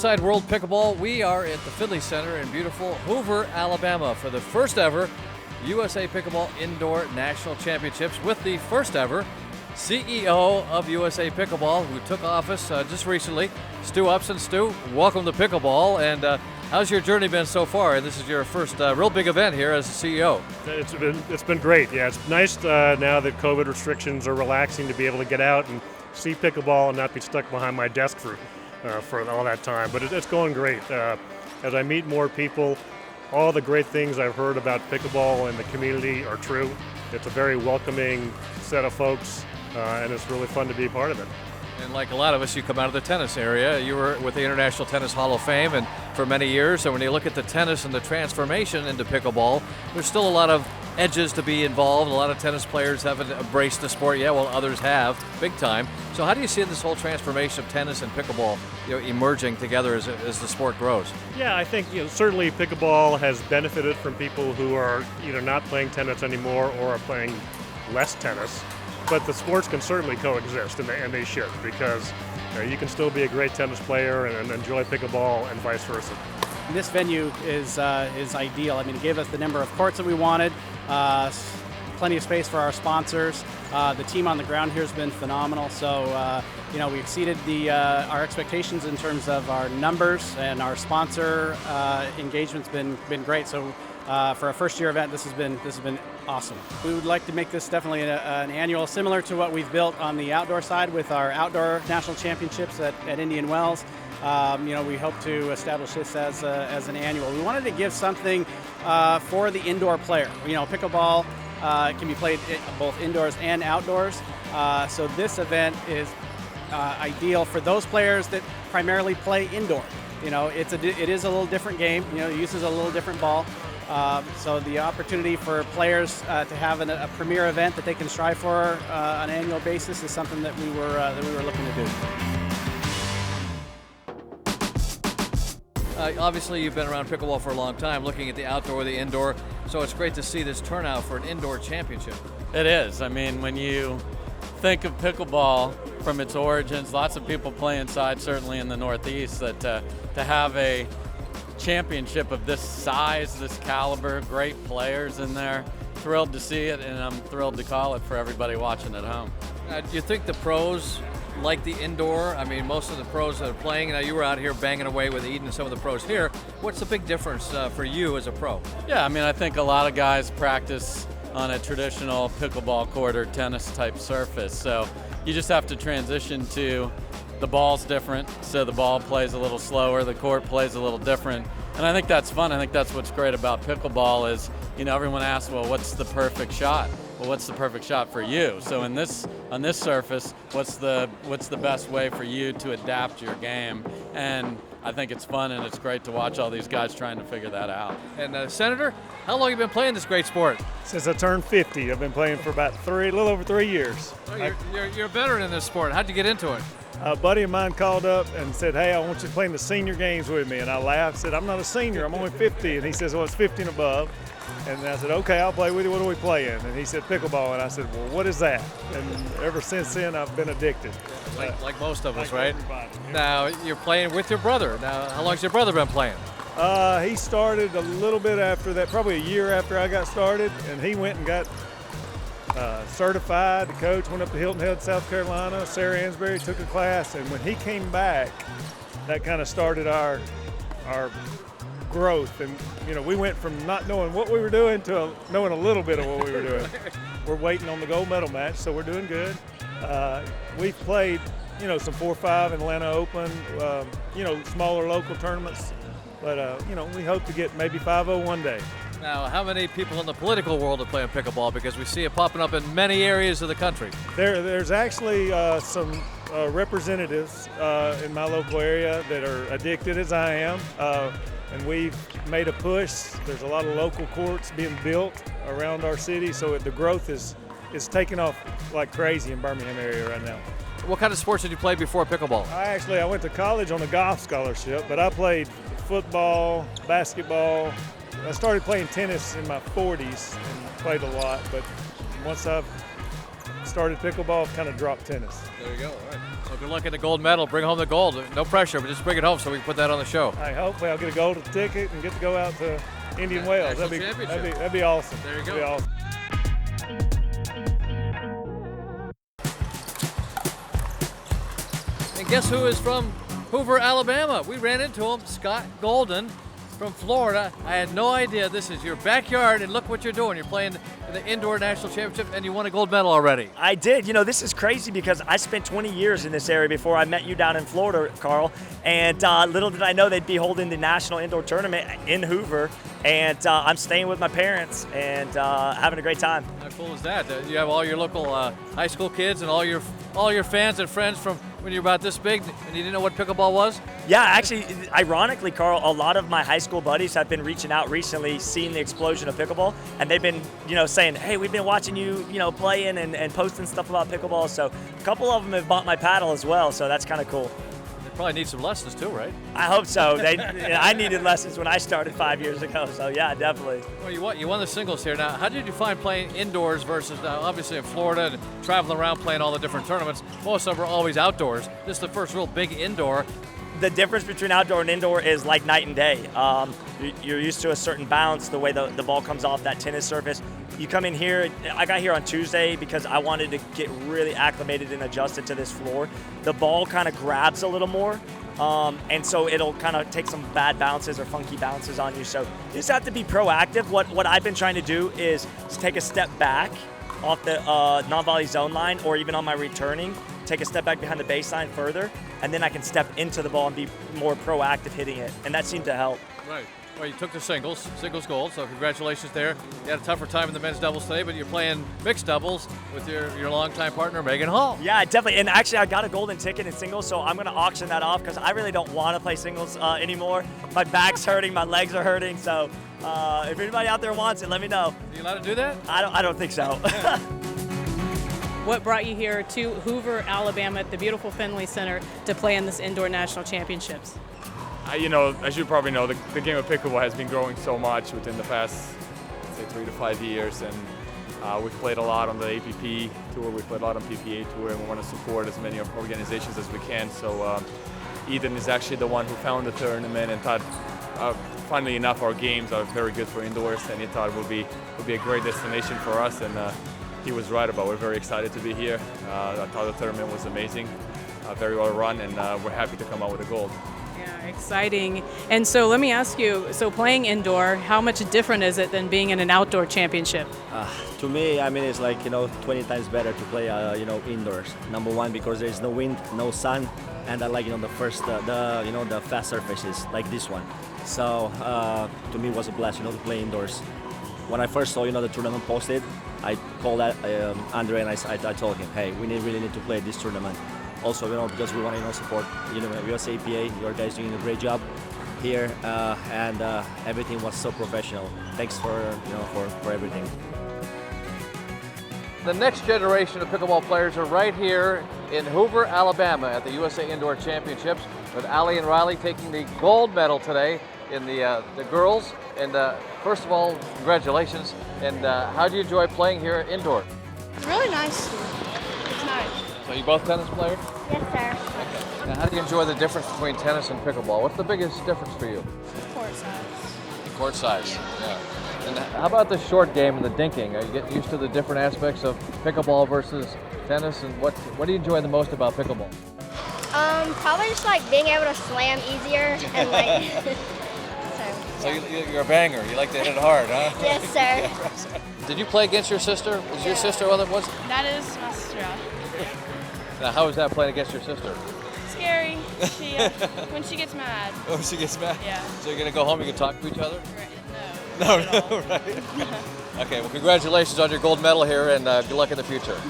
Inside World Pickleball, we are at the Finley Center in beautiful Hoover, Alabama for the first ever USA Pickleball Indoor National Championships with the first ever CEO of USA Pickleball who took office just recently, Stu Upson. Stu, welcome to Pickleball, and how's your journey been so far? And this is your first real big event here as the CEO. It's been great. Yeah, it's nice now that COVID restrictions are relaxing to be able to get out and see pickleball and not be stuck behind my desk for all that time. But it's going great. As I meet more people, all the great things I've heard about pickleball and the community are true. It's a very welcoming set of folks, and it's really fun to be a part of it. And like a lot of us, you come out of the tennis area. You were with the International Tennis Hall of Fame and for many years. So when you look at the tennis and the transformation into pickleball, there's still a lot of edges to be involved. A lot of tennis players haven't embraced the sport yet, while others have, big time. So how do you see this whole transformation of tennis and pickleball emerging together as the sport grows? Yeah, I think certainly pickleball has benefited from people who are either not playing tennis anymore or are playing less tennis. But the sports can certainly coexist, and they should, because you can still be a great tennis player and enjoy pickleball and vice versa. This venue is ideal. I mean, it gave us the number of courts that we wanted, plenty of space for our sponsors. The team on the ground here has been phenomenal. So, we exceeded our expectations in terms of our numbers, and our sponsor engagement's been great. So, for a first-year event, this has been awesome. We would like to make this definitely an annual, similar to what we've built on the outdoor side with our outdoor national championships at Indian Wells. We hope to establish this as an annual. We wanted to give something for the indoor player. Pickleball can be played both indoors and outdoors. So this event is ideal for those players that primarily play indoor. It is a little different game. It uses a little different ball. So the opportunity for players to have a premier event that they can strive for on an annual basis is something that we were looking to do. Obviously, you've been around pickleball for a long time, looking at the outdoor, the indoor, so it's great to see this turnout for an indoor championship. It is. I mean, when you think of pickleball from its origins, lots of people play inside, certainly in the Northeast, that to have a championship of this size, this caliber, great players in there, thrilled to see it, and I'm thrilled to call it for everybody watching at home. Do you think the pros like the indoor? I mean, most of the pros that are playing, you were out here banging away with Eden and some of the pros here. What's the big difference for you as a pro? Yeah, I mean, I think a lot of guys practice on a traditional pickleball court or tennis type surface, so you just have to transition to the ball's different, so the ball plays a little slower, the court plays a little different, and I think that's fun. I think that's what's great about pickleball is, everyone asks, well, what's the perfect shot? Well, what's the perfect shot for you? So on this surface, what's the best way for you to adapt your game? And I think it's fun, and it's great to watch all these guys trying to figure that out. And Senator, how long have you been playing this great sport? Since I turned 50. I've been playing for about a little over 3 years. Oh, you're a veteran in this sport. How'd you get into it? A buddy of mine called up and said, hey, I want you to play in the senior games with me. And I laughed, said, I'm not a senior, I'm only 50. And he says, well, it's 50 and above. And I said, okay, I'll play with you. What are we playing? And he said, pickleball. And I said, well, what is that? And ever since then, I've been addicted. Like most of us, right? Everybody. Now, you're playing with your brother. Now, how long's your brother been playing? He started a little bit after that, probably a year after I got started. And he went and got certified. The coach went up to Hilton Head, South Carolina. Sarah Ansbury took a class. And when he came back, that kind of started our growth. And we went from not knowing what we were doing to knowing a little bit of what we were doing. We're waiting on the gold medal match, so we're doing good. We've played some 4-5 in Atlanta Open, smaller local tournaments, but we hope to get maybe 5-0 one day. Now, how many people in the political world are playing pickleball? Because we see it popping up in many areas of the country. There's actually some representatives in my local area that are addicted as I am. And we've made a push. There's a lot of local courts being built around our city, so the growth is taking off like crazy in Birmingham area right now. What kind of sports did you play before pickleball? I went to college on a golf scholarship, but I played football, basketball. I started playing tennis in my 40s and played a lot, but once I've started pickleball, I've kind of dropped tennis. There you go. All right. So good luck in the gold medal. Bring home the gold. No pressure, but just bring it home so we can put that on the show. I hope I'll get a gold ticket and get to go out to Indian Wells. That'd be awesome. There you go. That'd be awesome. And guess who is from Hoover, Alabama? We ran into him, Scott Golden from Florida. I had no idea this is your backyard, and look what you're doing. You're playing in the indoor national championship, and you won a gold medal already. I did. You know, this is crazy because I spent 20 years in this area before I met you down in Florida, Carl. And little did I know they'd be holding the national indoor tournament in Hoover. And I'm staying with my parents and having a great time. How cool is that? You have all your local high school kids and all your fans and friends from when you're about this big, and you didn't know what pickleball was? Yeah, actually, ironically, Carl, a lot of my high school buddies have been reaching out recently, seeing the explosion of pickleball, and they've been, saying, hey, we've been watching you, playing and posting stuff about pickleball. So a couple of them have bought my paddle as well, so that's kind of cool. They probably need some lessons too, right? I hope so. I needed lessons when I started 5 years ago, so yeah, definitely. Well, you won the singles here. Now, how did you find playing indoors versus obviously in Florida and traveling around playing all the different tournaments? Most of them are always outdoors. This is the first real big indoor. The difference between outdoor and indoor is like night and day. You're used to a certain bounce, the way the ball comes off that tennis surface. You come in here, I got here on Tuesday because I wanted to get really acclimated and adjusted to this floor. The ball kind of grabs a little more, and so it'll kind of take some bad bounces or funky bounces on you. So you just have to be proactive. What I've been trying to do is take a step back off the non-volley zone line, or even on my returning, take a step back behind the baseline further, and then I can step into the ball and be more proactive hitting it, and that seemed to help. Right. Well, you took the singles gold, so congratulations there. You had a tougher time in the men's doubles today, but you're playing mixed doubles with your longtime partner, Megan Hall. Yeah, definitely. And actually, I got a golden ticket in singles, so I'm going to auction that off because I really don't want to play singles anymore. My back's hurting, my legs are hurting, so if anybody out there wants it, let me know. Are you allowed to do that? I don't think so. What brought you here to Hoover, Alabama, at the beautiful Finley Center to play in this indoor national championships? As you probably know, the game of pickleball has been growing so much within the past, say, 3 to 5 years, and we've played a lot on the APP tour, we've played a lot on PPA tour, and we want to support as many organizations as we can. So Eden is actually the one who found the tournament and thought, funnily enough, our games are very good for indoors, and he thought it would be a great destination for us, and he was right about it. We're very excited to be here. I thought the tournament was amazing, very well run, and we're happy to come out with a gold. Yeah, exciting. And so let me ask you, so playing indoor, how much different is it than being in an outdoor championship? To me, it's like, 20 times better to play, indoors. Number one, because there's no wind, no sun, and I like, the fast surfaces like this one. So to me, it was a blast, to play indoors. When I first saw, the tournament posted, I called Andre and I told him, hey, we really need to play this tournament. Also, because we want to support, USAPA. Your guys doing a great job here, and everything was so professional. Thanks for everything. The next generation of pickleball players are right here in Hoover, Alabama, at the USA Indoor Championships, with Allie and Riley taking the gold medal today in the girls. And first of all, congratulations. And how do you enjoy playing here indoor? It's really nice. It's nice. So you both tennis players? Yes, sir. Okay. Now, how do you enjoy the difference between tennis and pickleball? What's the biggest difference for you? Court size. Court size. Yeah. And how about the short game and the dinking? Are you getting used to the different aspects of pickleball versus tennis? And what do you enjoy the most about pickleball? Probably just like being able to slam easier and like. So you're a banger. You like to hit it hard, huh? Yes, sir. Did you play against your sister? Was your sister one that was? That is my sister. Now, how was that playing against your sister? Scary. She when she gets mad. Oh, she gets mad? Yeah. So you're gonna go home, you can talk to each other? No. No, right. Okay, well, congratulations on your gold medal here, and good luck in the future.